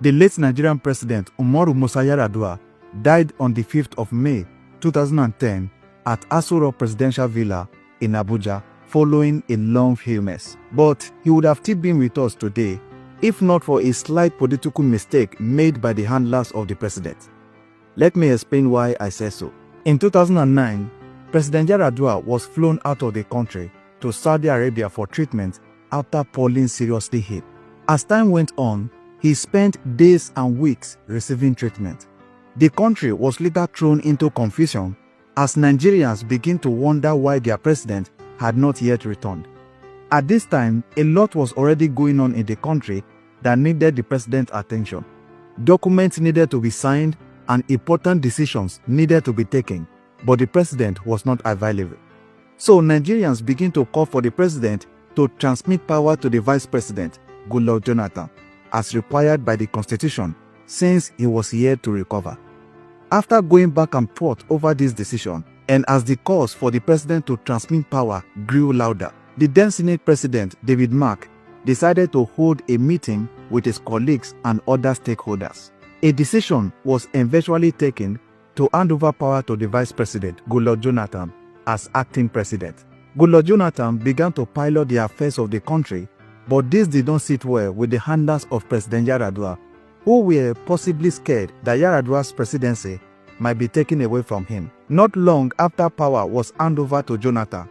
The late Nigerian President Umaru Musa Yar'Adua died on the 5th of May 2010 at Aso Rock Presidential Villa in Abuja following a long illness. But he would have still been with us today if not for a slight political mistake made by the handlers of the president. Let me explain why I say so. In 2009, President Yar'Adua was flown out of the country to Saudi Arabia for treatment after falling seriously ill. As time went on, he spent days and weeks receiving treatment. The country was later thrown into confusion as Nigerians began to wonder why their president had not yet returned. At this time, a lot was already going on in the country that needed the president's attention. Documents needed to be signed and important decisions needed to be taken, but the president was not available. So Nigerians began to call for the president to transmit power to the Vice President Goodluck Jonathan, as required by the Constitution, since he was here to recover. After going back and forth over this decision, and as the calls for the president to transmit power grew louder, the then Senate President David Mark decided to hold a meeting with his colleagues and other stakeholders. A decision was eventually taken to hand over power to the Vice President Goodluck Jonathan as acting president. Goodluck Jonathan began to pilot the affairs of the country, but this did not sit well with the handlers of President Yar'Adua, who were possibly scared that Yar'Adua's presidency might be taken away from him. Not long after power was handed over to Jonathan,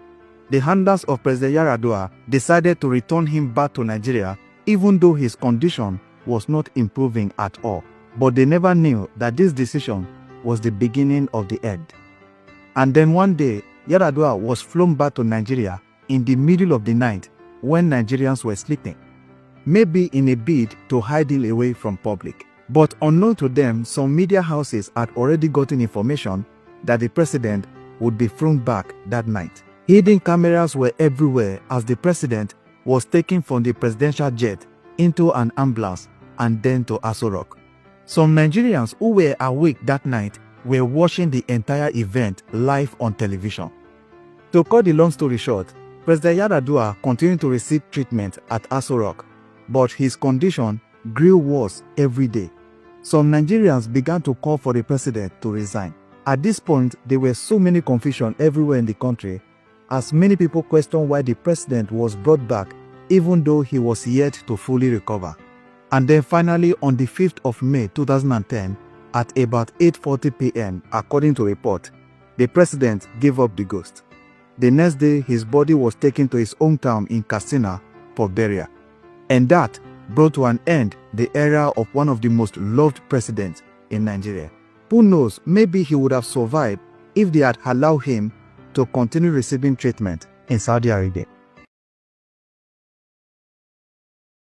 the handlers of President Yar'Adua decided to return him back to Nigeria, even though his condition was not improving at all. But they never knew that this decision was the beginning of the end. And then one day, Yar'Adua was flown back to Nigeria in the middle of the night when Nigerians were sleeping, maybe in a bid to hide him away from public. But unknown to them, some media houses had already gotten information that the president would be flown back that night. Hidden cameras were everywhere as the president was taken from the presidential jet into an ambulance and then to Aso Rock. Some Nigerians who were awake that night were watching the entire event live on television. To cut the long story short, President Yar'Adua continued to receive treatment at Aso Rock, but his condition grew worse every day. Some Nigerians began to call for the president to resign. At this point, there were so many confusion everywhere in the country, as many people questioned why the president was brought back even though he was yet to fully recover. And then finally, on the 5th of May 2010, at about 8:40 p.m., according to report, the president gave up the ghost. The next day, his body was taken to his hometown in Katsina for burial. And that brought to an end the era of one of the most loved presidents in Nigeria. Who knows, maybe he would have survived if they had allowed him to continue receiving treatment in Saudi Arabia.